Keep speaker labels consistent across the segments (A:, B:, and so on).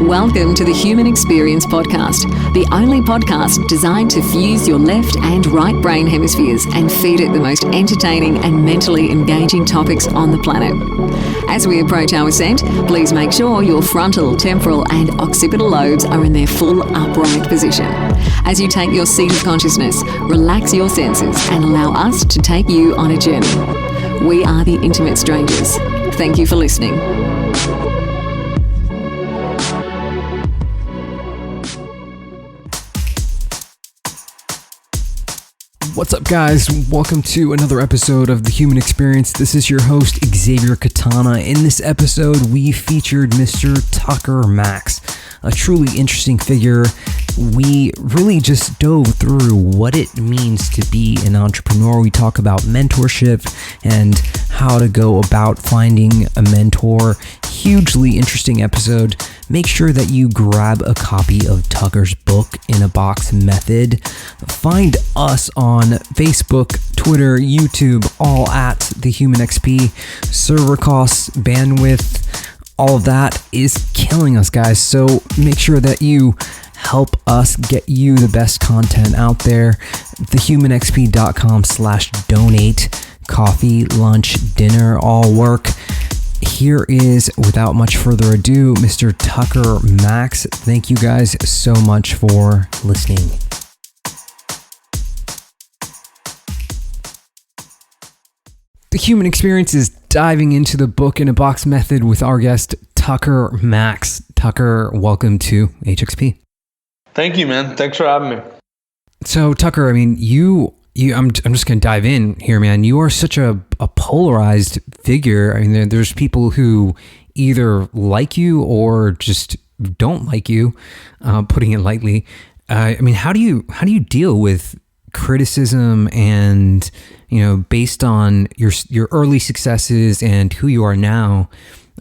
A: Welcome to the Human Experience Podcast, the only podcast designed to fuse your left and right brain hemispheres and feed it the most entertaining and mentally engaging topics on the planet. As we approach our ascent, please make sure your frontal, temporal and occipital lobes are in their full upright position. As you take your seat of consciousness, relax your senses and allow us to take you on a journey. We are the Intimate Strangers. Thank you for listening.
B: What's up, guys? Welcome to another episode of The Human Experience. This is your host, Xavier Katana. In this episode, we featured Mr. Tucker Max, a truly interesting figure. We really just dove through what it means to be an entrepreneur. We talk about mentorship and how to go about finding a mentor. Hugely interesting episode. Make sure that you grab a copy of Tucker's book, In a Box Method. Find us on Facebook, Twitter, YouTube, all at The Human XP. Server costs, bandwidth, all of that is killing us, guys. So make sure that you help us get you the best content out there. thehumanxp.com/donate. Coffee, lunch, dinner, all work. Here is, without much further ado, Mr. Tucker Max. Thank you guys so much for listening. The Human Experience is diving into the book In a Box Method with our guest, Tucker Max. Tucker, welcome to HXP.
C: Thank you, man. Thanks for having me.
B: So, Tucker, I mean, I'm just going to dive in here, man. You are such a polarized figure. I mean, there's people who either like you or just don't like you, putting it lightly. I mean, how do you deal with criticism and, based on your early successes and who you are now?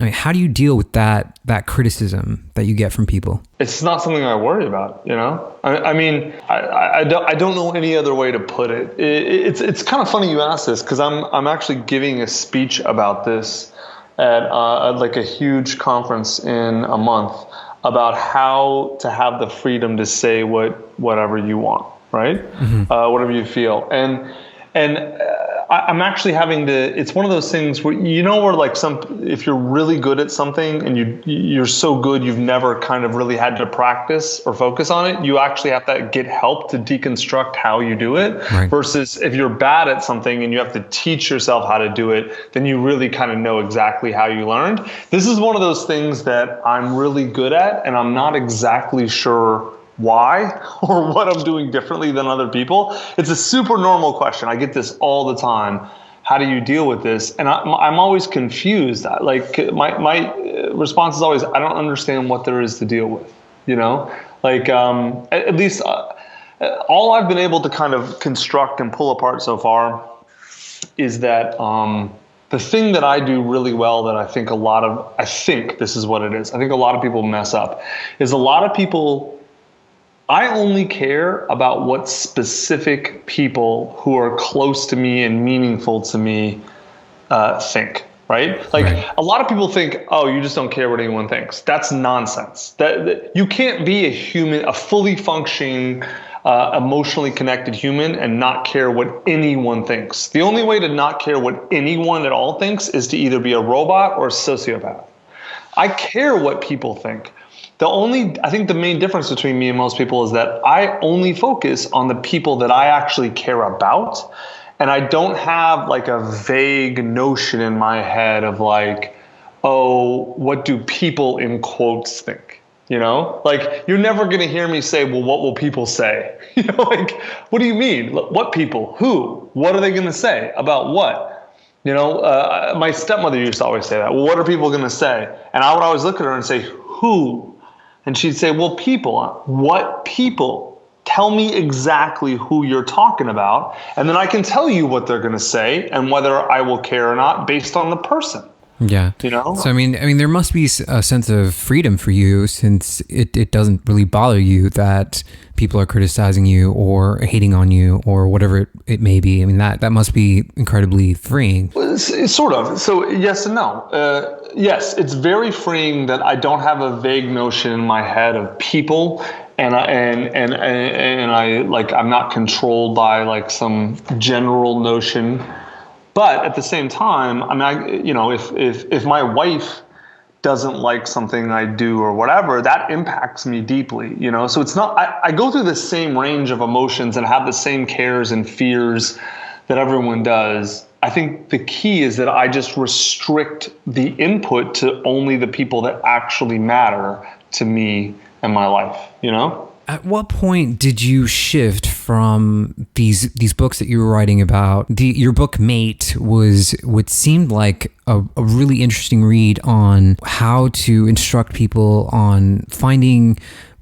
B: I mean, how do you deal with that criticism that you get from people?
C: It's not something I worry about, I don't know any other way to put it. It's kind of funny you ask this, because I'm actually giving a speech about this at like a huge conference in a month about how to have the freedom to say whatever you want, right? Mm-hmm. Whatever you feel, and I'm actually having to, it's one of those things where, where like if you're really good at something and you're so good, you've never kind of really had to practice or focus on it. You actually have to get help to deconstruct how you do it. Right. Versus if you're bad at something and you have to teach yourself how to do it, then you really kind of know exactly how you learned. This is one of those things that I'm really good at, and I'm not exactly sure why or what I'm doing differently than other people. It's a super normal question. I get this all the time. How do you deal with this? And I'm always confused. Like my response is always, I don't understand what there is to deal with. At least all I've been able to kind of construct and pull apart so far is that the thing that I do really well that I think this is what it is. I think a lot of people mess up is a lot of people. I only care about what specific people who are close to me and meaningful to me think, right? A lot of people think, oh, you just don't care what anyone thinks. That's nonsense. That you can't be a fully functioning, emotionally connected human and not care what anyone thinks. The only way to not care what anyone at all thinks is to either be a robot or a sociopath. I care what people think. I think the main difference between me and most people is that I only focus on the people that I actually care about. And I don't have like a vague notion in my head of like, oh, what do people in quotes think? You're never going to hear me say, well, what will people say? What do you mean? What people? Who? What are they going to say? About what? My stepmother used to always say that. Well, what are people going to say? And I would always look at her and say, who? And she'd say, well, people. What people? Tell me exactly who you're talking about. And then I can tell you what they're going to say and whether I will care or not based on the person.
B: Yeah. So, I mean, there must be a sense of freedom for you, since it doesn't really bother you that people are criticizing you or hating on you or whatever it may be. I mean, that must be incredibly freeing.
C: It's sort of. So yes and no. Yes, it's very freeing that I don't have a vague notion in my head of people, and I'm not controlled by like some general notion. But at the same time, I mean, if my wife doesn't like something I do or whatever, that impacts me deeply, So it's not, I go through the same range of emotions and have the same cares and fears that everyone does. I think the key is that I just restrict the input to only the people that actually matter to me and my life,
B: At what point did you shift from these books that you were writing about? Your book Mate was what seemed like a really interesting read on how to instruct people on finding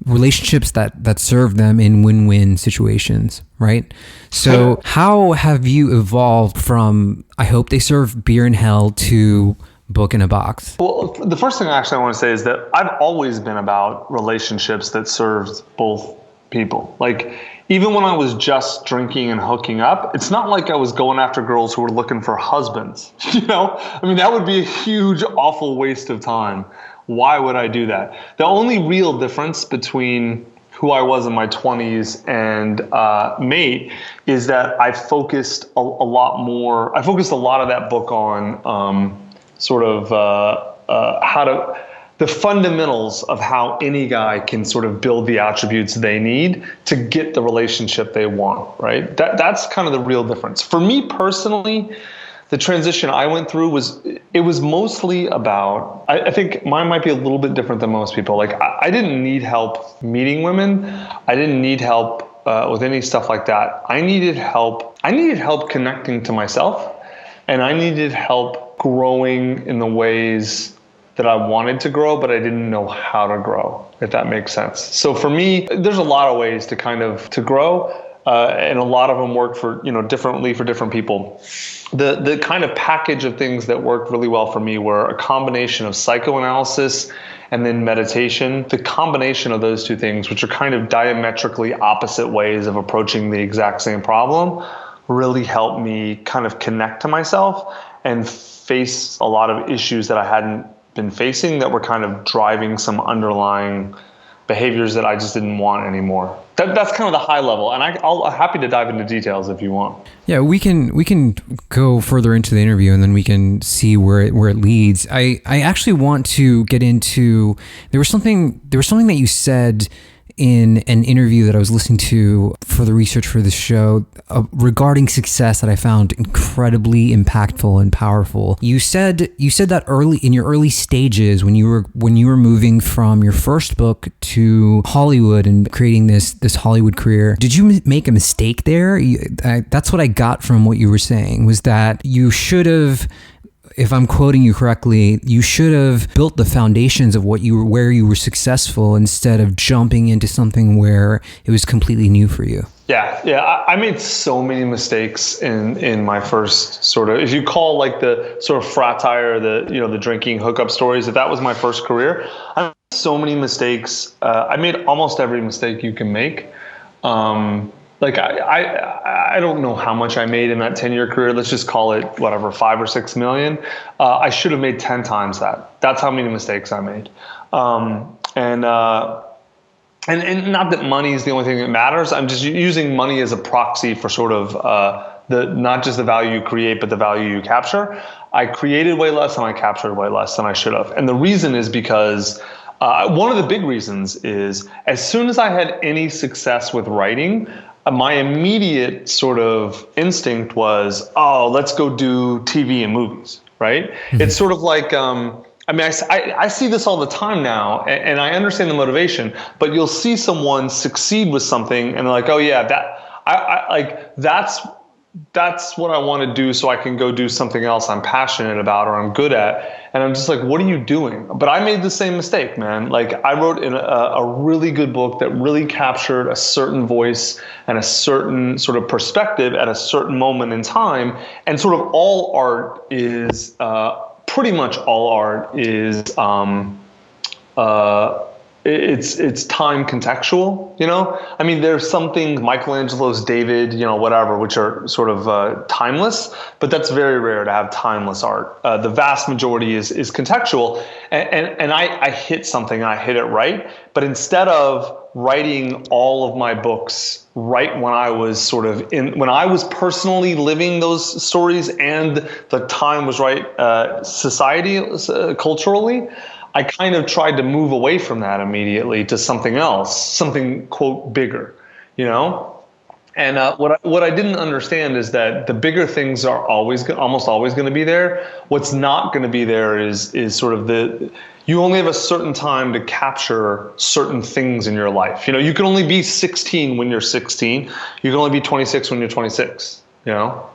B: relationships that serve them in win-win situations, right? So how have you evolved from I hope they serve beer in hell to book in a box?
C: Well, the first thing I want to say is that I've always been about relationships that served both people. Like, even when I was just drinking and hooking up, it's not like I was going after girls who were looking for husbands, I mean, that would be a huge, awful waste of time. Why would I do that? The only real difference between who I was in my 20s and Mate is that I focused a lot of that book on the fundamentals of how any guy can sort of build the attributes they need to get the relationship they want, right? That's kind of the real difference. For me personally, the transition I went through was mostly about, I think mine might be a little bit different than most people. Like, I didn't need help meeting women. I didn't need help with any stuff like that. I needed help connecting to myself, and I needed help growing in the ways that I wanted to grow, but I didn't know how to grow, if that makes sense. So for me, there's a lot of ways to grow, and a lot of them work for, differently for different people. The kind of package of things that worked really well for me were a combination of psychoanalysis and then meditation. The combination of those two things, which are kind of diametrically opposite ways of approaching the exact same problem, really helped me kind of connect to myself and face a lot of issues that I hadn't been facing that were kind of driving some underlying behaviors that I just didn't want anymore. That's kind of the high level, and I'm happy to dive into details if you want.
B: Yeah, we can go further into the interview, and then we can see where it leads. I actually want to get into there was something that you said in an interview that I was listening to for the research for this show regarding success that I found incredibly impactful and powerful. You said that in your early stages when you were moving from your first book to Hollywood and creating this Hollywood career, did you make a mistake there? That's what I got from what you were saying, was that you should have, if I'm quoting you correctly, you should have built the foundations of where you were successful instead of jumping into something where it was completely new for you.
C: Yeah. I made so many mistakes in my first sort of, if you call like the sort of fratire, the drinking hookup stories, if that was my first career, I made so many mistakes. I made almost every mistake you can make. Like I don't know how much I made in that 10-year career. Let's just call it whatever, 5 or 6 million. I should have made 10 times that. That's how many mistakes I made. And not that money is the only thing that matters. I'm just using money as a proxy for sort of not just the value you create, but the value you capture. I created way less and I captured way less than I should have. And the reason is because one of the big reasons is as soon as I had any success with writing, my immediate sort of instinct was, let's go do TV and movies, right? Mm-hmm. It's sort of like, I see this all the time now, and I understand the motivation, but you'll see someone succeed with something and they're like, oh yeah, that's what I want to do so I can go do something else I'm passionate about or I'm good at. And I'm just like, what are you doing? But I made the same mistake, man. Like I wrote in a really good book that really captured a certain voice and a certain sort of perspective at a certain moment in time. And sort of all art is pretty much all art is it's time contextual, you know? I mean, there's some things, Michelangelo's David, you know, whatever, which are sort of timeless, but that's very rare to have timeless art. The vast majority is contextual, and I hit something, and I hit it right, but instead of writing all of my books right when I was when I was personally living those stories and the time was right, culturally, I kind of tried to move away from that immediately to something else, something, quote, bigger, you know? And what I didn't understand is that the bigger things are almost always going to be there. What's not going to be there is sort of you only have a certain time to capture certain things in your life. You know, you can only be 16 when you're 16. You can only be 26 when you're 26, you know?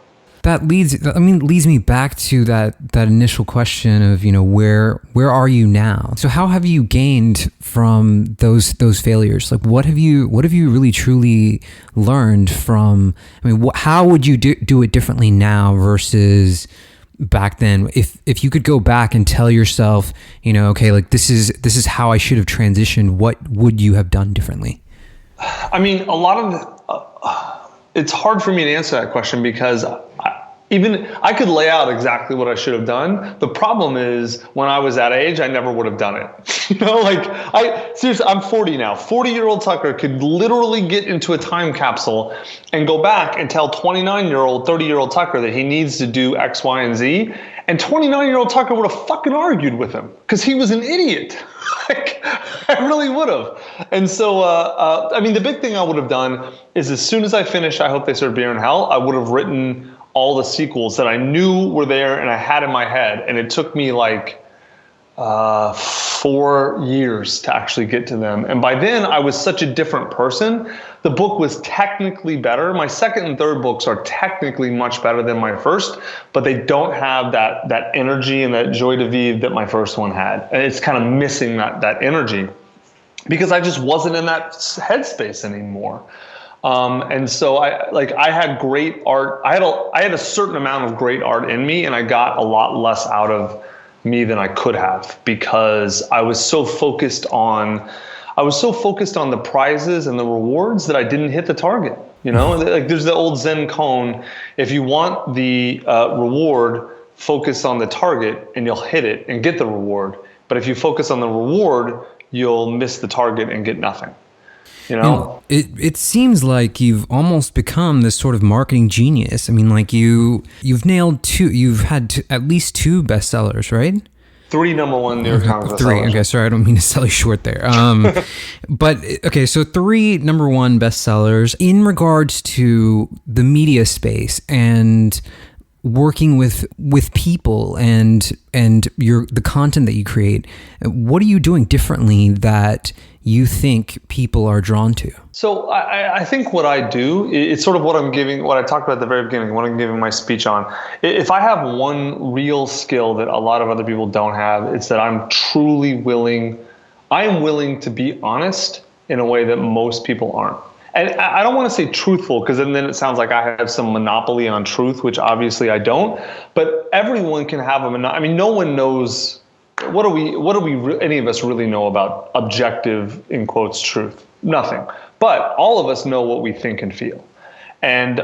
B: That leads me back to that initial question of, you know, where are you now? So how have you gained from those failures? Like, what have you really truly learned from? I mean, how would you do it differently now versus back then? If you could go back and tell yourself, you know, okay, like this is how I should have transitioned, what would you have done differently?
C: I mean, a lot of it's hard for me to answer that question because I could lay out exactly what I should have done. The problem is when I was that age, I never would have done it. You know, like seriously, I'm 40 now. 40-year-old Tucker could literally get into a time capsule and go back and tell 29-year-old, 30-year-old Tucker that he needs to do X, Y, and Z. And 29-year-old Tucker would have fucking argued with him because he was an idiot. Like, I really would have. And so, I mean, the big thing I would have done is as soon as I finished I Hope They Serve Beer in Hell, I would have written all the sequels that I knew were there and I had in my head. And it took me like 4 years to actually get to them. And by then I was such a different person. The book was technically better. My second and third books are technically much better than my first, but they don't have that energy and that joie de vivre that my first one had. And it's kind of missing that energy because I just wasn't in that headspace anymore. And so I had great art. I had a certain amount of great art in me, and I got a lot less out of me than I could have because I was so focused on the prizes and the rewards that I didn't hit the target. You know, like there's the old Zen koan. If you want the reward, focus on the target and you'll hit it and get the reward. But if you focus on the reward, you'll miss the target and get nothing. You know,
B: it seems like you've almost become this sort of marketing genius. I mean, like you've had at least 2 bestsellers, right?
C: 3 number 1 New York Times bestsellers.
B: 3. Okay, sorry, I don't mean to sell you short there. But okay, so 3 number 1 bestsellers in regards to the media space and working with people and the content that you create. What are you doing differently that you think people are drawn to?
C: So I think what I do, it's sort of what I talked about at the very beginning, what I'm giving my speech on. If I have one real skill that a lot of other people don't have, it's that I am willing to be honest in a way that most people aren't. And I don't want to say truthful because then it sounds like I have some monopoly on truth, which obviously I don't. But everyone can have I mean, no one knows. What do we any of us really know about objective, in quotes, truth? Nothing. But all of us know what we think and feel. And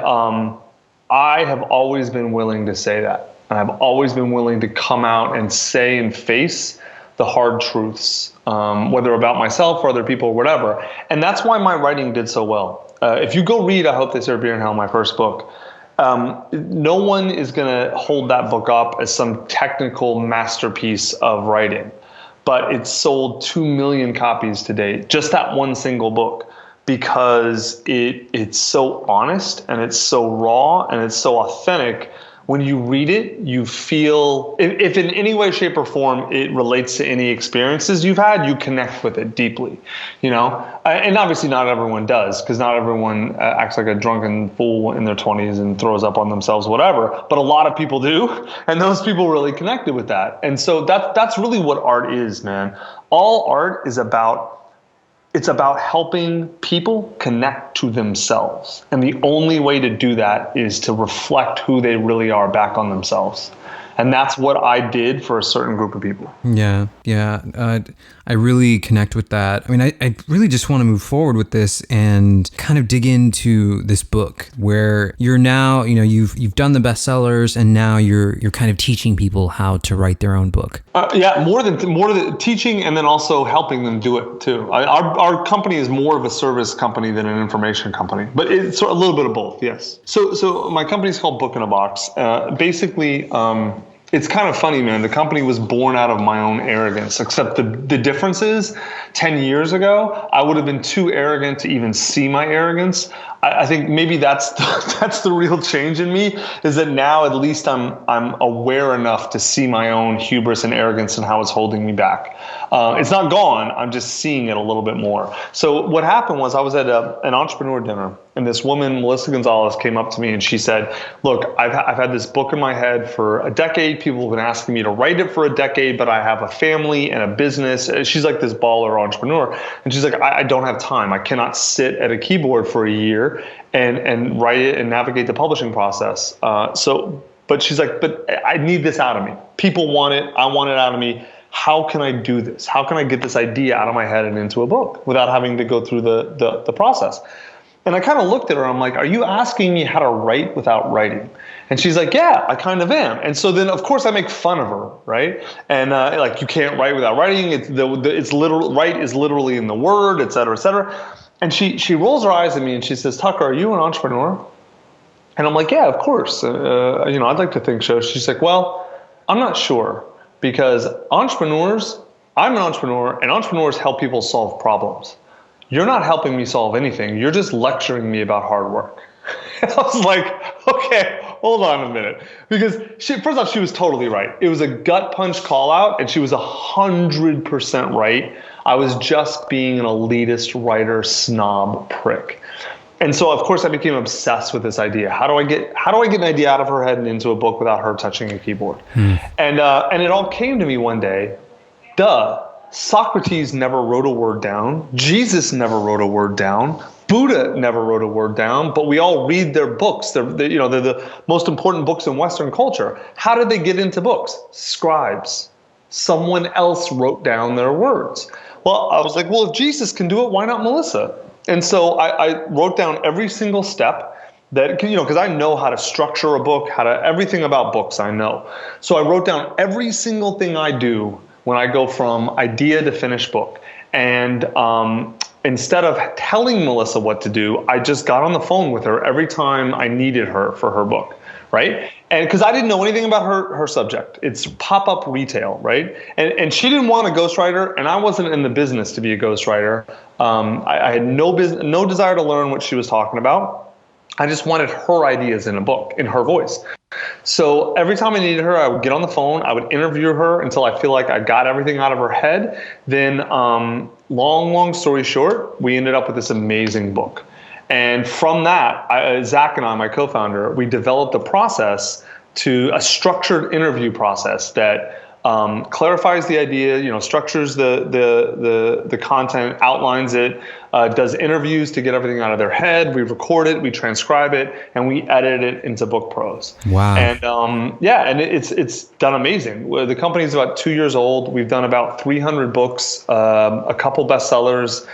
C: I have always been willing to say that. And I've always been willing to come out and say and face the hard truths, whether about myself or other people or whatever. And that's why my writing did so well. If you go read I Hope They Serve Beer in Hell, my first book, no one is going to hold that book up as some technical masterpiece of writing. But it's sold 2 million copies to date, just that one single book, because it's so honest and it's so raw and it's so authentic. When you read it, you feel, if in any way, shape, or form it relates to any experiences you've had, you connect with it deeply, you know? And obviously not everyone does, because not everyone acts like a drunken fool in their 20s and throws up on themselves, whatever. But a lot of people do, and those people really connected with that. And so that's really what art is, man. All art is about helping people connect to themselves. And the only way to do that is to reflect who they really are back on themselves. And that's what I did for a certain group of people.
B: Yeah. I really connect with that. I mean, I really just want to move forward with this and kind of dig into this book where you're now, you've done the bestsellers and now you're kind of teaching people how to write their own book.
C: More than teaching, and then also helping them do it too. Our company is more of a service company than an information company, but it's a little bit of both. Yes. So my company's called Book in a Box. Basically, it's kind of funny, man. The company was born out of my own arrogance, except the difference is 10 years ago, I would have been too arrogant to even see my arrogance. I think maybe that's the real change in me, is that now at least I'm aware enough to see my own hubris and arrogance and how it's holding me back. It's not gone. I'm just seeing it a little bit more. So what happened was I was at an entrepreneur dinner, and this woman, Melissa Gonzalez, came up to me and she said, look, I've had this book in my head for a decade. People have been asking me to write it for a decade, but I have a family and a business. She's like this baller entrepreneur. And she's like, I don't have time. I cannot sit at a keyboard for a year and write it and navigate the publishing process. But she's like, but I need this out of me. People want it. I want it out of me. How can I do this? How can I get this idea out of my head and into a book without having to go through the process? And I kind of looked at her. I'm like, are you asking me how to write without writing? And she's like, yeah, I kind of am. And so then, of course, I make fun of her, right? And like, you can't write without writing. It's literal. Write is literally in the word, et cetera, et cetera. And she rolls her eyes at me and she says, Tucker, are you an entrepreneur? And I'm like, yeah, of course. I'd like to think so. She's like, well, I'm not sure, because I'm an entrepreneur, and entrepreneurs help people solve problems. You're not helping me solve anything. You're just lecturing me about hard work. And I was like, okay, hold on a minute. Because first off, she was totally right. It was a gut punch call out, and she was 100% right. I was just being an elitist writer snob prick. And so, of course, I became obsessed with this idea. How do I get an idea out of her head and into a book without her touching a keyboard? And it all came to me one day. Socrates never wrote a word down. Jesus never wrote a word down. Buddha never wrote a word down, but we all read their books. They're the most important books in Western culture. How did they get into books? Scribes. Someone else wrote down their words. Well, I was like, well, if Jesus can do it, why not Melissa? And so I wrote down every single step that, because I know how to structure a book, everything about books I know. So I wrote down every single thing I do when I go from idea to finished book. And instead of telling Melissa what to do, I just got on the phone with her every time I needed her for her book, right? And because I didn't know anything about her subject. It's pop-up retail, right? And she didn't want a ghostwriter, and I wasn't in the business to be a ghostwriter. I had no desire to learn what she was talking about. I just wanted her ideas in a book, in her voice. So every time I needed her, I would get on the phone, I would interview her until I feel like I got everything out of her head. Then, long story short, we ended up with this amazing book. And from that, Zach and I, my co-founder, we developed a structured interview process that clarifies the idea, structures the content, outlines it, does interviews to get everything out of their head. We record it, we transcribe it, and we edit it into book prose. Wow. And and it's done amazing. The company's about 2 years old. We've done about 300 books, a couple bestsellers,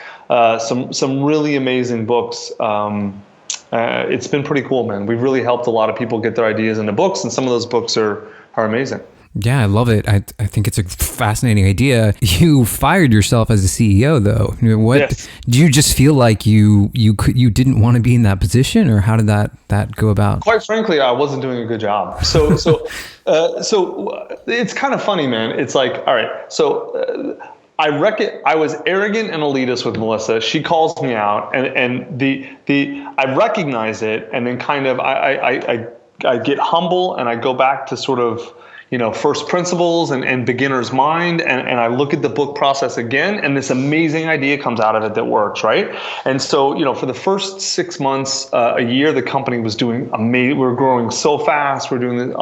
C: some really amazing books. It's been pretty cool, man. We've really helped a lot of people get their ideas into books, and some of those books are amazing.
B: Yeah, I love it. I think it's a fascinating idea. You fired yourself as a CEO, though. Yes. Do you just feel like you didn't want to be in that position, or how did that go about?
C: Quite frankly, I wasn't doing a good job. So it's kind of funny, man. It's like, all right, so I was arrogant and elitist with Melissa. She calls me out, and I recognize it, and then kind of I get humble, and I go back to sort of first principles and beginner's mind, and I look at the book process again, and this amazing idea comes out of it that works, right? And so, for the first 6 months, a year, the company was doing amazing. We were growing so fast. We're doing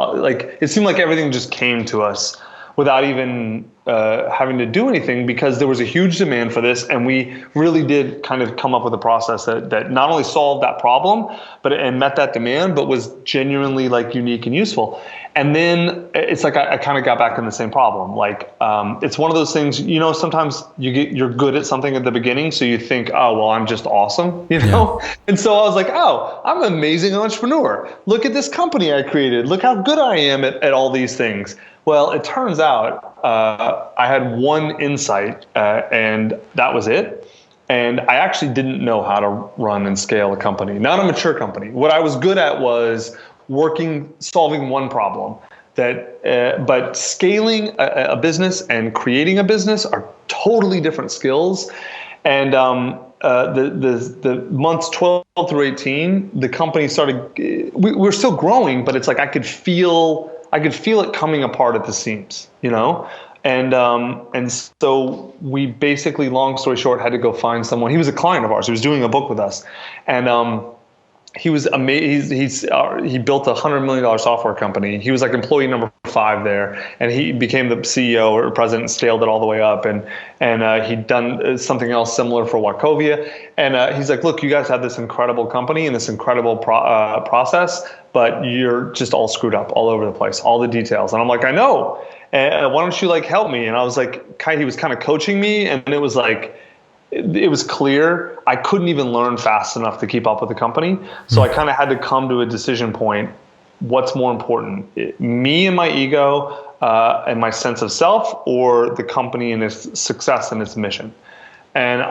C: it seemed like everything just came to us without even having to do anything, because there was a huge demand for this, and we really did kind of come up with a process that not only solved that problem, and met that demand, but was genuinely unique and useful. And then it's like I kind of got back in the same problem. Like it's one of those things, sometimes you're good at something at the beginning, so you think, oh, well, I'm just awesome, Yeah. And so I was like, oh, I'm an amazing entrepreneur. Look at this company I created. Look how good I am at all these things. Well, it turns out I had one insight, and that was it. And I actually didn't know how to run and scale a company, not a mature company. What I was good at was solving one problem. But scaling a business and creating a business are totally different skills. And the months 12 through 18, the company started. We're still growing, but it's like I could feel it coming apart at the seams, And so we basically, long story short, had to go find someone. He was a client of ours. He was doing a book with us, and he was amazing. He built $100 million software company. He was like employee number 5 there, and he became the CEO or president and scaled it all the way up. And he'd done something else similar for Wachovia. And he's like, look, you guys have this incredible company and this incredible process, but you're just all screwed up all over the place, all the details. And I'm like, I know. And why don't you help me? And I was like, he was kind of coaching me, and it was like, it was clear I couldn't even learn fast enough to keep up with the company. So I kind of had to come to a decision point. What's more important, me and my ego and my sense of self, or the company and its success and its mission? And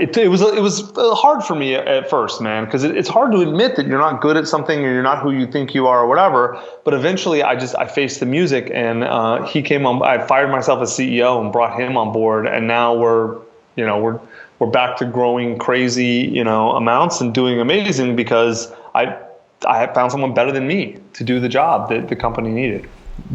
C: it was hard for me at first, man, because it's hard to admit that you're not good at something or you're not who you think you are or whatever. But eventually I faced the music, and he came on. I fired myself as CEO and brought him on board, and now we're back to growing crazy, amounts and doing amazing because I found someone better than me to do the job that the company needed.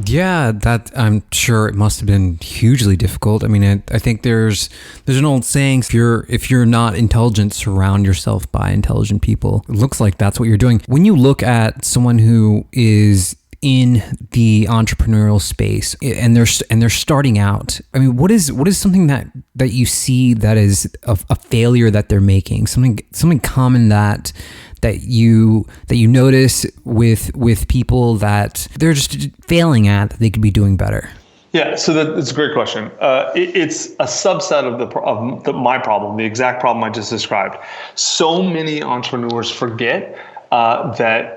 B: Yeah, that I'm sure it must have been hugely difficult. I mean, I think there's an old saying: if you're not intelligent, surround yourself by intelligent people. It looks like that's what you're doing. When you look at someone who is in the entrepreneurial space and they're starting out, I mean, what is something that you see that is a failure that they're making? Something common that you notice with people that they're just failing at that they could be doing better?
C: Yeah, so that's a great question. It's a subset of my problem, the exact problem I just described. So many entrepreneurs forget that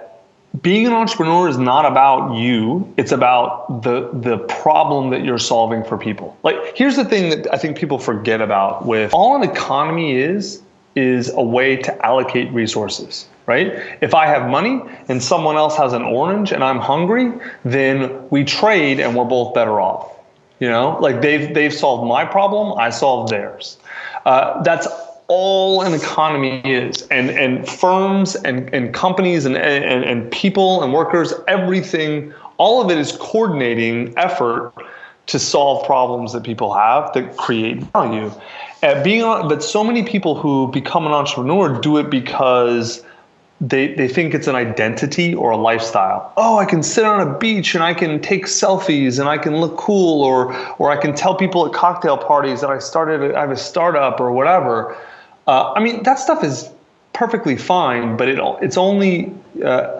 C: being an entrepreneur is not about you. It's about the problem that you're solving for people. Like, here's the thing that I think people forget about with all an economy is a way to allocate resources, right? If I have money and someone else has an orange and I'm hungry, then we trade and we're both better off. Like they've solved my problem, I solved theirs. That's all an economy is, and firms and companies and people and workers, everything, all of it is coordinating effort to solve problems that people have that create value. But so many people who become an entrepreneur do it because they think it's an identity or a lifestyle. Oh, I can sit on a beach and I can take selfies and I can look cool, or I can tell people at cocktail parties that I have a startup or whatever. I mean, that stuff is perfectly fine, but it's only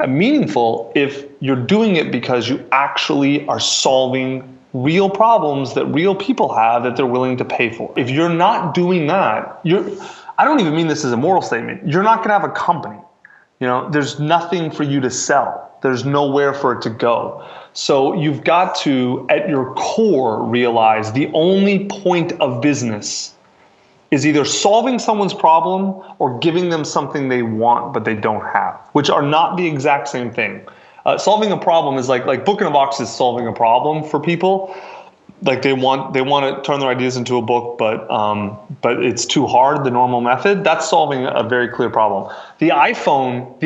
C: meaningful if you're doing it because you actually are solving real problems that real people have that they're willing to pay for. If you're not doing that, I don't even mean this as a moral statement. You're not going to have a company. There's nothing for you to sell. There's nowhere for it to go. So you've got to, at your core, realize the only point of business is either solving someone's problem or giving them something they want but they don't have, which are not the exact same thing. Solving a problem is like Book in a Box is solving a problem for people. Like they want to turn their ideas into a book, but it's too hard, the normal method. That's solving a very clear problem. The iPhone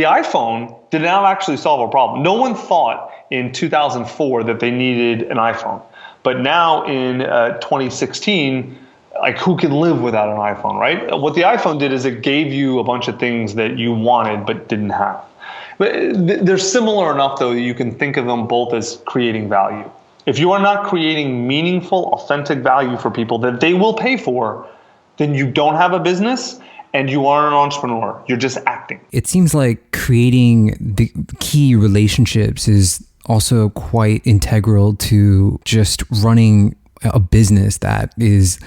C: did not actually solve a problem. No one thought in 2004 that they needed an iPhone. But now in 2016, like, who can live without an iPhone, right? What the iPhone did is it gave you a bunch of things that you wanted but didn't have. But they're similar enough, though, that you can think of them both as creating value. If you are not creating meaningful, authentic value for people that they will pay for, then you don't have a business and you are an entrepreneur. You're just acting.
B: It seems like creating the key relationships is also quite integral to just running a business that is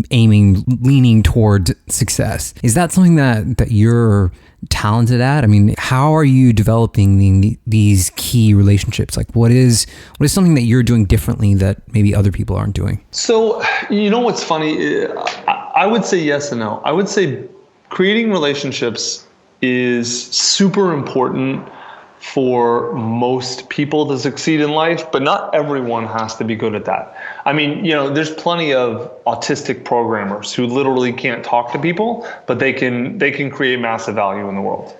B: leaning toward success. Is that something that you're talented at? I mean, how are you developing these key relationships? Like what is something that you're doing differently that maybe other people aren't doing?
C: So, what's funny? I would say yes and no. I would say creating relationships is super important for most people to succeed in life, but not everyone has to be good at that. I mean, there's plenty of autistic programmers who literally can't talk to people, but they can create massive value in the world,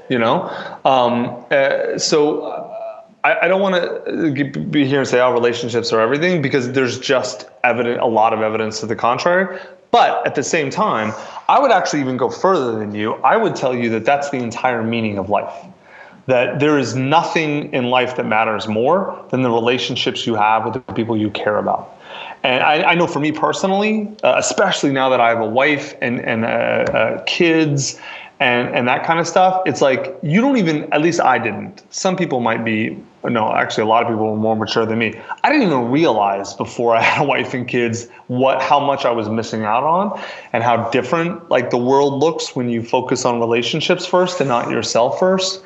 C: So I don't want to be here and say, relationships are everything, because there's just a lot of evidence to the contrary. But at the same time, I would actually even go further than you. I would tell you that that's the entire meaning of life. That there is nothing in life that matters more than the relationships you have with the people you care about. And I know for me personally, especially now that I have a wife and kids and that kind of stuff, it's like you don't even, at least I didn't. Some people might be, no, actually a lot of people were more mature than me. I didn't even realize before I had a wife and kids how much I was missing out on and how different like the world looks when you focus on relationships first and not yourself first.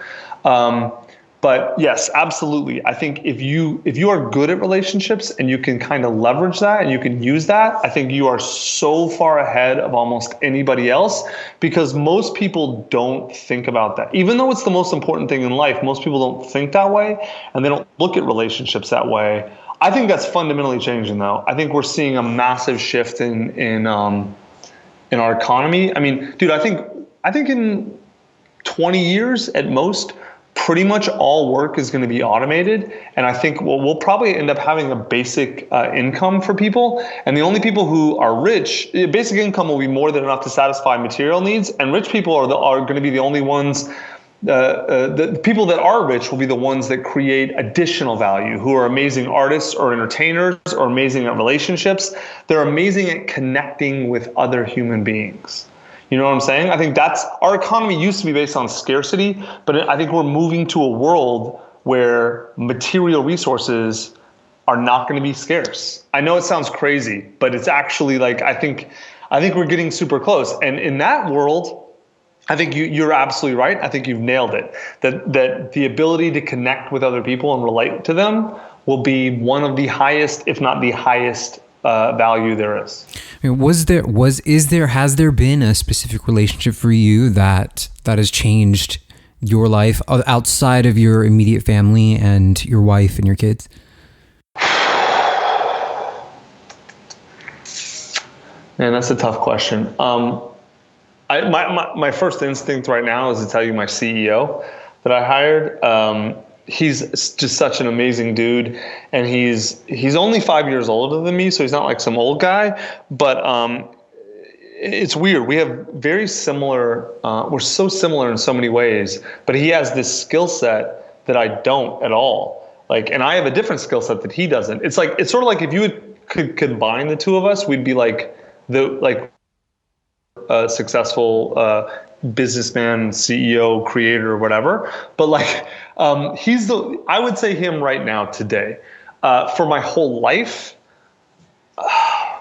C: But yes, absolutely. I think if you are good at relationships and you can kind of leverage that and you can use that, I think you are so far ahead of almost anybody else, because most people don't think about that. Even though it's the most important thing in life, most people don't think that way and they don't look at relationships that way. I think that's fundamentally changing though. I think we're seeing a massive shift in our economy. I mean, dude, I think in 20 years at most, pretty much all work is going to be automated. And I think we'll probably end up having a basic income for people. And the only people who are rich, basic income will be more than enough to satisfy material needs. And rich people are going to be the only ones, the people that are rich will be the ones that create additional value, who are amazing artists or entertainers or amazing at relationships. They're amazing at connecting with other human beings. You know what I'm saying? I think our economy used to be based on scarcity, but I think we're moving to a world where material resources are not going to be scarce. I know it sounds crazy, but it's actually like, I think we're getting super close. And in that world, I think you're absolutely right. I think you've nailed it. That the ability to connect with other people and relate to them will be one of the highest, if not the highest, value there is.
B: I mean, has there been a specific relationship for you that has changed your life outside of your immediate family and your wife and your kids?
C: Man, that's a tough question. My first instinct right now is to tell you my CEO that I hired. He's just such an amazing dude, and he's only 5 years older than me, so he's not like some old guy. But it's weird. We have very similar. We're so similar in so many ways, but he has this skill set that I don't at all. Like, and I have a different skill set that he doesn't. It's sort of like if you could combine the two of us, we'd be like successful businessman, CEO, creator, whatever. But I would say him right now today. For my whole life,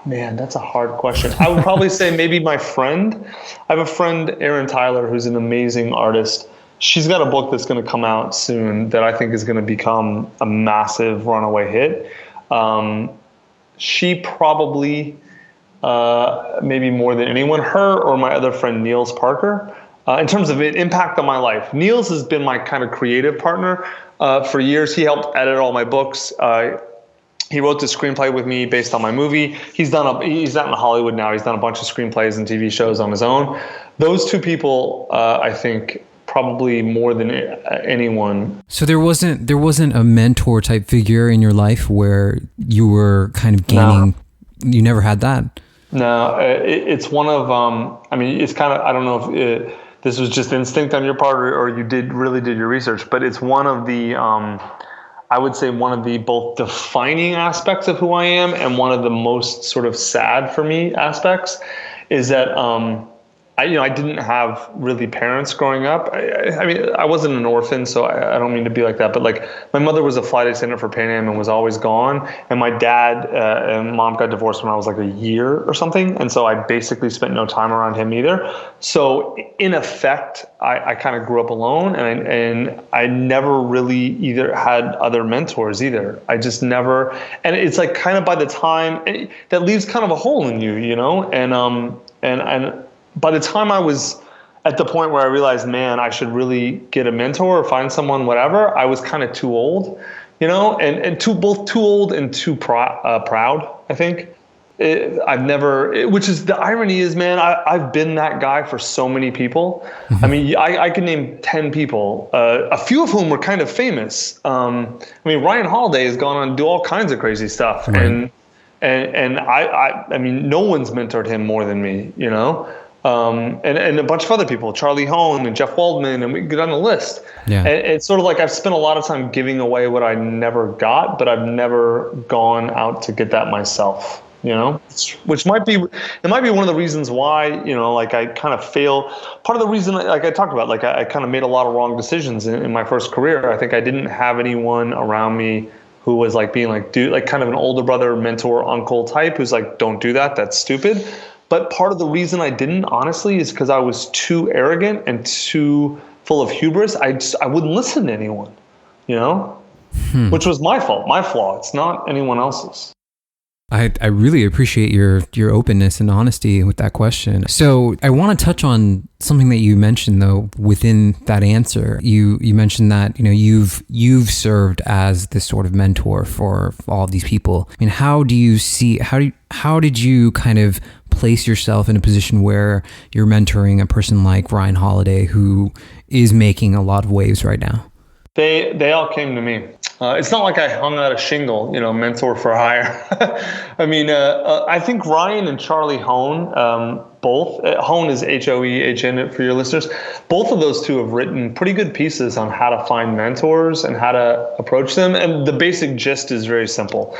C: man, that's a hard question. I would probably say maybe my friend. I have a friend, Erin Tyler, who's an amazing artist. She's got a book that's going to come out soon that I think is going to become a massive runaway hit. She probably, maybe more than anyone, her or my other friend, Niels Parker, in terms of impact on my life. Niels has been my kind of creative partner for years. He helped edit all my books. He wrote the screenplay with me based on my movie. He's not in Hollywood now. He's done a bunch of screenplays and TV shows on his own. Those two people, I think, probably more than anyone. So
B: there wasn't a mentor type figure in your life where you were kind of gaining. No. You never had that. No,
C: it's one of. It's kind of. I don't know if this was just instinct on your part or you really did your research, but it's one of the. I would say one of the both defining aspects of who I am and one of the most sort of sad for me aspects is that I didn't have really parents growing up. I mean, I wasn't an orphan, so I don't mean to be like that. But like, my mother was a flight attendant for Pan Am and was always gone. And my dad and mom got divorced when I was like a year or something. And so I basically spent no time around him either. So in effect, I kind of grew up alone, and I never really either had other mentors either. I just never. And it's like kind of by the time that leaves kind of a hole in you, and by the time I was at the point where I realized, man, I should really get a mentor or find someone, whatever, I was kind of too old, and both too old and too proud, I think. Which is the irony is, man, I've been that guy for so many people. I mean, I can name 10 people, a few of whom were kind of famous. I mean, Ryan Holiday has gone on to do all kinds of crazy stuff. Right. And I mean, no one's mentored him more than me, and a bunch of other people, Charlie Hone and Jeff Waldman, and we get on the list. Yeah. And it's sort of like I've spent a lot of time giving away what I never got, but I've never gone out to get that myself, which might be one of the reasons why, like I kind of fail. Part of the reason, like I talked about, like I kind of made a lot of wrong decisions in my first career. I think I didn't have anyone around me who was like being like, dude, like kind of an older brother, mentor, uncle type who's like, don't do that. That's stupid. But part of the reason I didn't, honestly, is because I was too arrogant and too full of hubris. I wouldn't listen to anyone, which was my fault, my flaw. It's not anyone else's.
B: I really appreciate your openness and honesty with that question. So I want to touch on something that you mentioned though within that answer. You mentioned that you've served as this sort of mentor for all of these people. I mean, how did you kind of place yourself in a position where you're mentoring a person like Ryan Holiday, who is making a lot of waves right now?
C: They all came to me. It's not like I hung out a shingle, mentor for hire. I mean, I think Ryan and Charlie Hone, both, Hone is Hoehn for your listeners, both of those two have written pretty good pieces on how to find mentors and how to approach them. And the basic gist is very simple.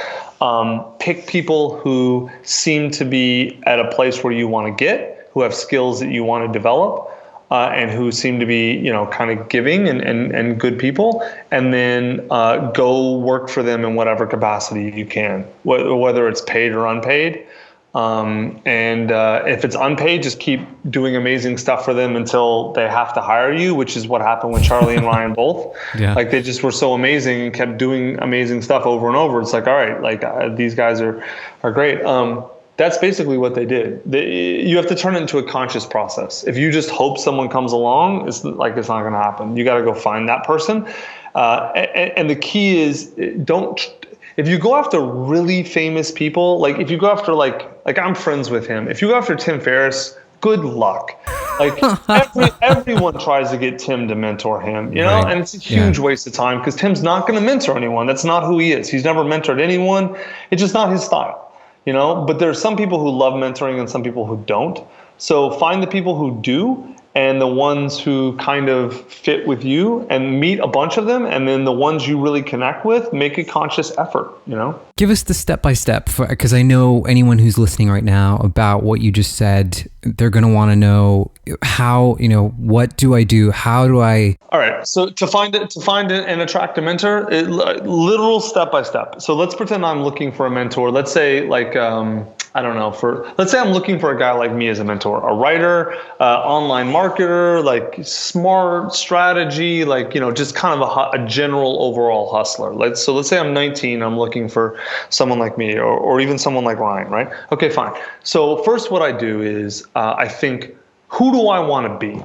C: Pick people who seem to be at a place where you want to get, who have skills that you want to develop, and who seem to be, kind of giving and good people, and then go work for them in whatever capacity you can, whether it's paid or unpaid. And if it's unpaid, just keep doing amazing stuff for them until they have to hire you, which is what happened with Charlie and Ryan both. Yeah. Like they just were so amazing and kept doing amazing stuff over and over. It's like, all right, like these guys are great. That's basically what they did. You have to turn it into a conscious process. If you just hope someone comes along, it's not going to happen. You got to go find that person. And the key is if you go after really famous people, like if you go after like I'm friends with him. If you go after Tim Ferriss, good luck. Like everyone tries to get Tim to mentor him, right. And it's a huge waste of time because Tim's not going to mentor anyone. That's not who he is. He's never mentored anyone. It's just not his style. But there's some people who love mentoring and some people who don't. So find the people who do and the ones who kind of fit with you and meet a bunch of them. And then the ones you really connect with, make a conscious effort,
B: Give us the step-by-step, because I know anyone who's listening right now about what you just said, they're going to want to know how, what do I do? How do I?
C: All right. So to find and attract a mentor, literal step-by-step. So let's pretend I'm looking for a mentor. Let's say let's say I'm looking for a guy like me as a mentor, a writer, online marketer, like smart strategy, like, just kind of a general overall hustler. Let's say I'm 19, I'm looking for someone like me or even someone like Ryan, right? Okay, fine. So first what I do is I think, who do I want to be,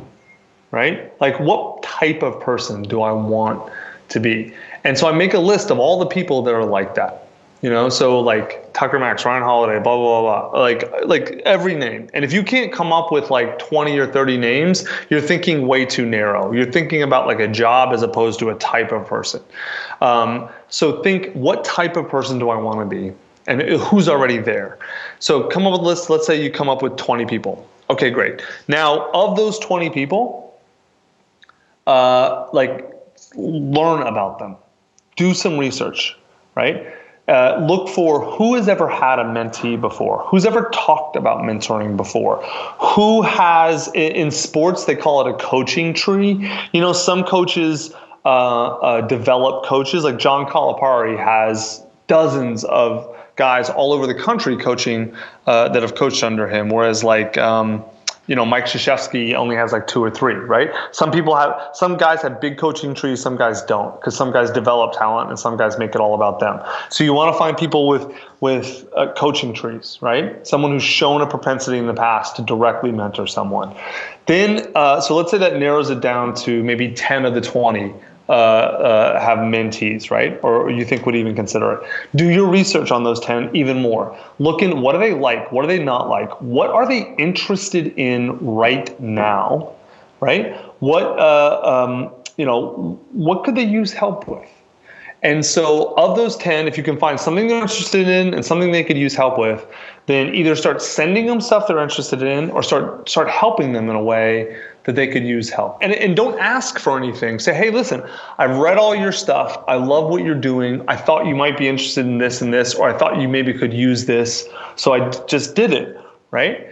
C: right? Like what type of person do I want to be? And so I make a list of all the people that are like that. So like Tucker Max, Ryan Holiday, blah, blah, blah, blah, like every name. And if you can't come up with like 20 or 30 names, you're thinking way too narrow. You're thinking about like a job as opposed to a type of person. So think, what type of person do I want to be? And who's already there? So come up with a list. Let's say you come up with 20 people. Okay, great. Now, of those 20 people, learn about them. Do some research, right? look for who has ever had a mentee before, who's ever talked about mentoring before, who has, in sports, they call it a coaching tree. You know, some coaches develop coaches, like John Calipari has dozens of guys all over the country coaching that have coached under him, whereas like Mike Krzyzewski only has like 2 or 3, right? Some guys have big coaching trees, some guys don't, because some guys develop talent and some guys make it all about them. So you want to find people with coaching trees, right? Someone who's shown a propensity in the past to directly mentor someone. Then, so let's say that narrows it down to maybe 10 of the 20 have mentees, right? Or you think would even consider it. Do your research on those 10 even more. Look in, what do they like? What do they not like? What are they interested in right now, right? What could they use help with? And so of those 10, if you can find something they're interested in and something they could use help with, then either start sending them stuff they're interested in or start helping them in a way that they could use help. And don't ask for anything. Say, hey, listen, I've read all your stuff. I love what you're doing. I thought you might be interested in this and this, or I thought you maybe could use this. So I just did it, right?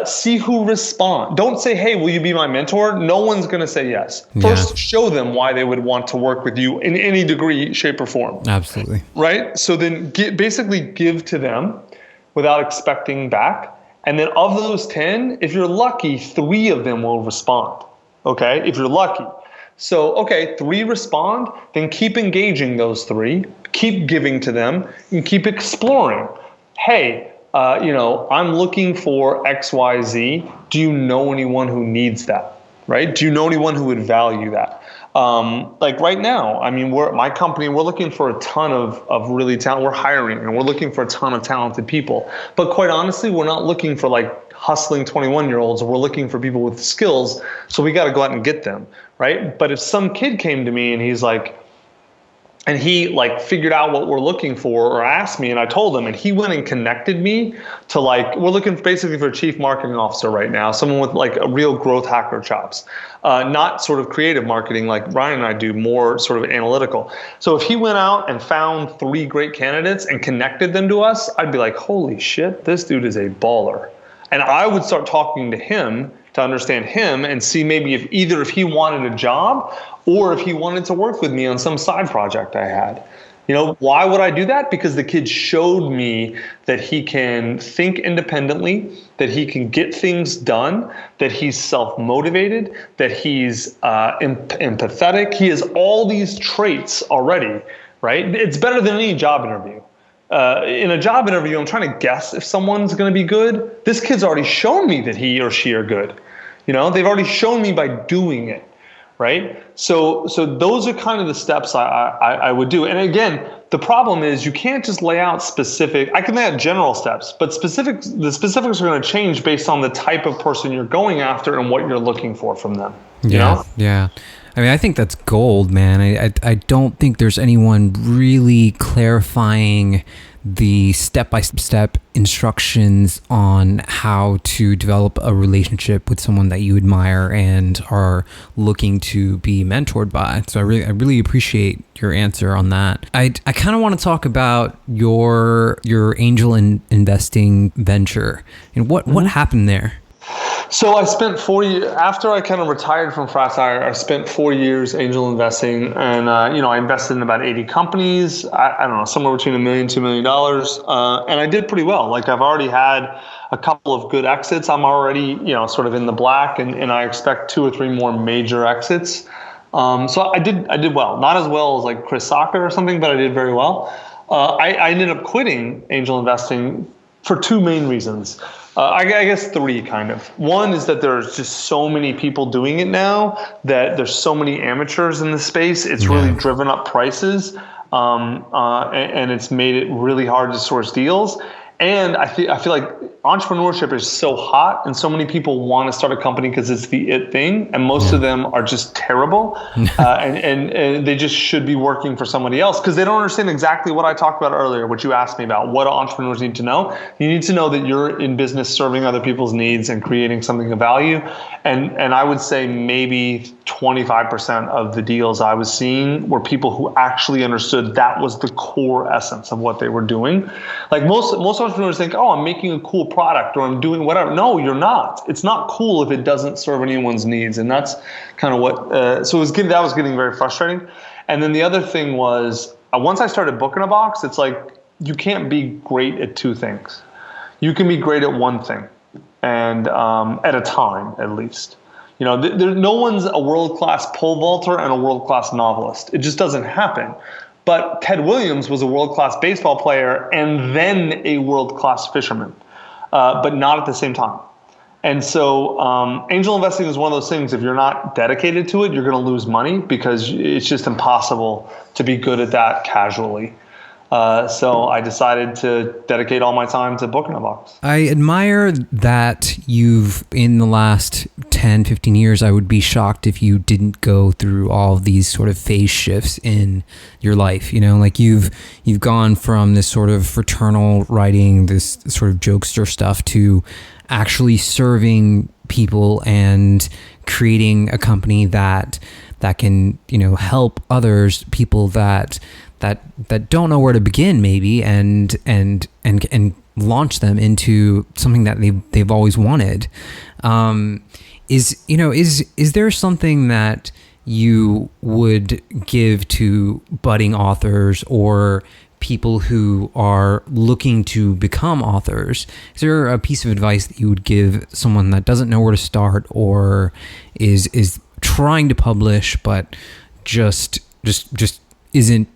C: See who responds. Don't say, hey, will you be my mentor? No one's going to say yes. First, show them why they would want to work with you in any degree, shape, or form.
B: Absolutely.
C: Right? So then basically give to them without expecting back. And then of those 10, if you're lucky, 3 of them will respond. Okay? If you're lucky. So, okay, 3 respond, then keep engaging those 3, keep giving to them, and keep exploring. Hey, I'm looking for XYZ. Do you know anyone who needs that? Right? Do you know anyone who would value that? Like right now, I mean, my company, we're looking for a ton of really talented, we're hiring and we're looking for a ton of talented people. But quite honestly, we're not looking for like hustling 21-year-olds. We're looking for people with skills. So we got to go out and get them. Right? But if some kid came to me and he's like, and he like figured out what we're looking for or asked me and I told him and he went and connected me to like, we're looking basically for a chief marketing officer right now, someone with like a real growth hacker chops, not sort of creative marketing like Ryan and I do, more sort of analytical. So if he went out and found 3 great candidates and connected them to us, I'd be like, holy shit, this dude is a baller. And I would start talking to him to understand him and see maybe if he wanted a job or if he wanted to work with me on some side project I had. You know, why would I do that? Because the kid showed me that he can think independently, that he can get things done, that he's self-motivated, that he's empathetic. He has all these traits already, right? It's better than any job interview. In a job interview, I'm trying to guess if someone's going to be good. This kid's already shown me that he or she are good. You know, they've already shown me by doing it, right? So those are kind of the steps I would do. And again, the problem is you can't just lay out specific. I can lay out general steps, but the specifics are going to change based on the type of person you're going after and what you're looking for from them. You know?
B: Yeah. I mean, I think that's gold, man. I don't think there's anyone really clarifying the step-by-step instructions on how to develop a relationship with someone that you admire and are looking to be mentored by. So I really appreciate your answer on that. I kind of want to talk about your angel investing venture and what happened there.
C: So I spent 4 years, after I kind of retired from fratire, I spent 4 years angel investing and, I invested in about 80 companies. I don't know, somewhere between $1 million, $2 million. And I did pretty well. Like I've already had a couple of good exits. I'm already, sort of in the black and I expect 2 or 3 more major exits. So I did well, not as well as like Chris Sacca or something, but I did very well. I ended up quitting angel investing for 2 main reasons. I guess 3 kind of. One is that there's just so many people doing it now that there's so many amateurs in the space. It's really driven up prices and it's made it really hard to source deals. And I feel like entrepreneurship is so hot, and so many people want to start a company because it's the it thing, and most of them are just terrible, and they just should be working for somebody else because they don't understand exactly what I talked about earlier, what you asked me about. What do entrepreneurs need to know? You need to know that you're in business serving other people's needs and creating something of value. And I would say maybe 25% of the deals I was seeing were people who actually understood that was the core essence of what they were doing. Like most entrepreneurs think, oh, I'm making a cool product or I'm doing whatever. No, you're not. It's not cool if it doesn't serve anyone's needs. And that's kind of what, that was getting very frustrating. And then the other thing was, once I started Book in a Box, it's like, you can't be great at two things. You can be great at one thing, and at a time, at least. You know, no one's a world-class pole vaulter and a world-class novelist. It just doesn't happen. But Ted Williams was a world-class baseball player and then a world-class fisherman, but not at the same time. And so angel investing is one of those things, if you're not dedicated to it, you're going to lose money because it's just impossible to be good at that casually. So I decided to dedicate all my time to Book in a Box.
B: I admire that you've, in the last 10, 15 years, I would be shocked if you didn't go through all of these sort of phase shifts in your life. You know, like you've gone from this sort of fraternal writing, this sort of jokester stuff, to actually serving people and creating a company that can, you know, help others, people that don't know where to begin, maybe, and launch them into something that they've always wanted. Is there something that you would give to budding authors or people who are looking to become authors? Is there a piece of advice that you would give someone that doesn't know where to start or is trying to publish but just isn't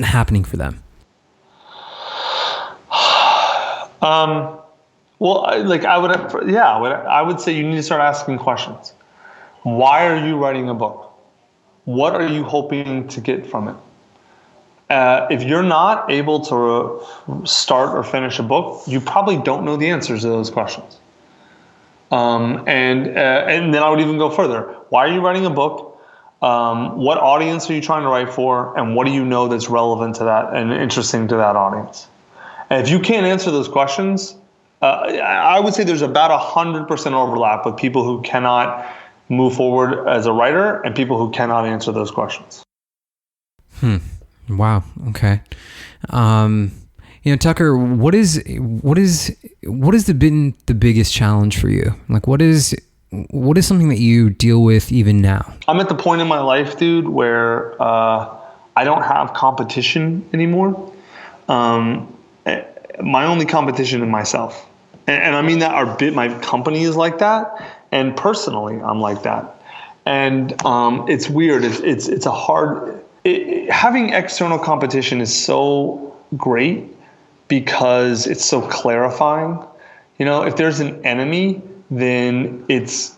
B: happening for them?
C: Well, I would say you need to start asking questions. Why are you writing a book? What are you hoping to get from it? If you're not able to start or finish a book, you probably don't know the answers to those questions. And then I would even go further. Why are you writing a book? What audience are you trying to write for? And what do you know that's relevant to that and interesting to that audience? And if you can't answer those questions, I would say there's about 100% overlap with people who cannot move forward as a writer and people who cannot answer those questions.
B: Wow. Okay. Tucker, what has been the biggest challenge for you? Like, what is something that you deal with even now? I'm
C: at the point in my life, dude, where I don't have competition anymore. My only competition is myself. And I mean that my company is like that. And personally, I'm like that. And it's weird. It's a hard... having external competition is so great because it's so clarifying. You know, if there's an enemy, then it's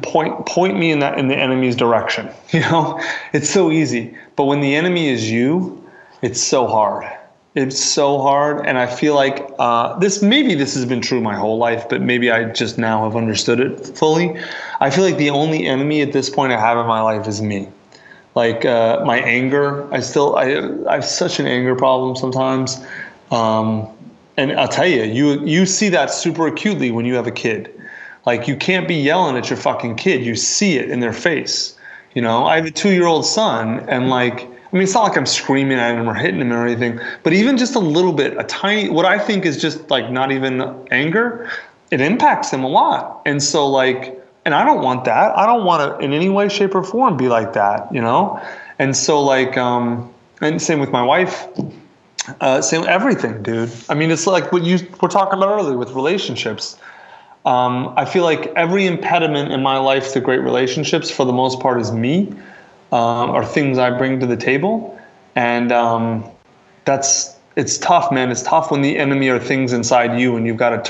C: point me in the enemy's direction. You know, it's so easy. But when the enemy is you, it's so hard. It's so hard. And I feel like this has been true my whole life, but maybe I just now have understood it fully. I feel like the only enemy at this point I have in my life is me. Like my anger. I have such an anger problem sometimes. And I'll tell you see that super acutely when you have a kid. Like, you can't be yelling at your fucking kid. You see it in their face. You know, I have a 2-year-old son, and it's not like I'm screaming at him or hitting him or anything, but even just a little bit, what I think is just like not even anger, it impacts him a lot. And so and I don't want that. I don't want to in any way, shape, or form be like that, you know? And so and same with my wife, same everything, dude. I mean, it's like what you were talking about earlier with relationships. I feel like every impediment in my life to great relationships, for the most part, is me, or things I bring to the table. And it's tough, man. It's tough when the enemy are things inside you and you've got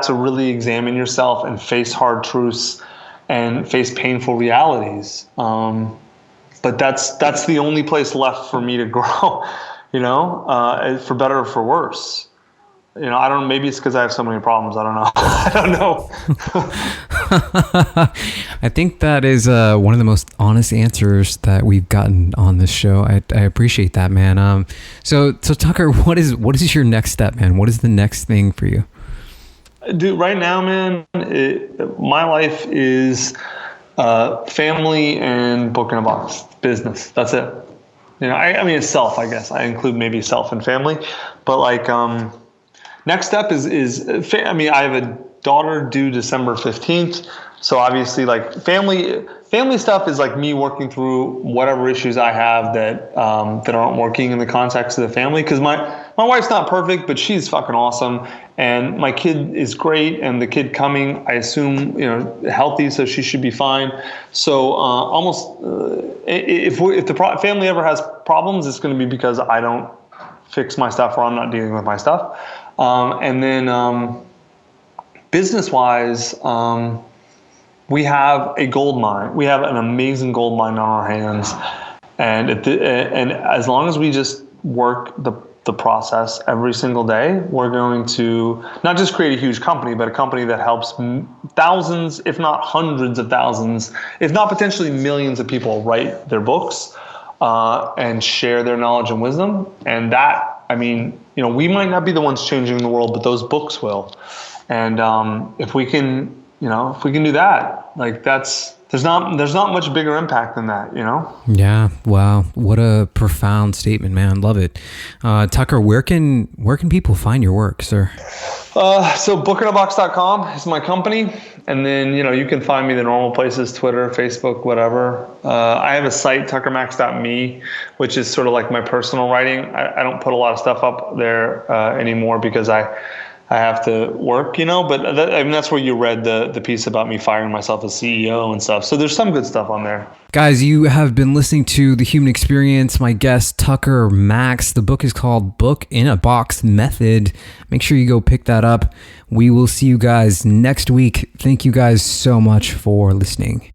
C: to really examine yourself and face hard truths and face painful realities. But that's the only place left for me to grow. for better or for worse. I don't know, maybe it's because I have so many problems. I don't know. I don't know.
B: I think that is one of the most honest answers that we've gotten on this show. I appreciate that, man. So Tucker, what is your next step, man? What is the next thing for you?
C: Dude, right now, man, my life is family and book in a box business. That's it. I mean, it's self, I guess. I include maybe self and family, but next step is I have a daughter due December 15th. So obviously family stuff is like me working through whatever issues I have that aren't working in the context of the family. Cause my wife's not perfect, but she's fucking awesome. And my kid is great. And the kid coming, I assume, healthy, so she should be fine. So if the family ever has problems, it's going to be because I don't fix my stuff or I'm not dealing with my stuff. And then business-wise, we have a gold mine. We have an amazing gold mine on our hands, and as long as we just work the process every single day, we're going to not just create a huge company, but a company that helps thousands, if not hundreds of thousands, if not potentially millions of people write their books and share their knowledge and wisdom. And that, we might not be the ones changing the world, but those books will. And if we can do that, there's not much bigger impact than that,
B: Yeah. Wow. What a profound statement, man. Love it. Tucker, where can people find your work, sir?
C: So bookinabox.com is my company. And then, you can find me the normal places, Twitter, Facebook, whatever. I have a site, tuckermax.me, which is sort of like my personal writing. I don't put a lot of stuff up there anymore because I have to work, but that's where you read the piece about me firing myself as CEO and stuff. So there's some good stuff on there.
B: Guys, you have been listening to The Human Experience. My guest, Tucker Max. The book is called Book in a Box Method. Make sure you go pick that up. We will see you guys next week. Thank you guys so much for listening.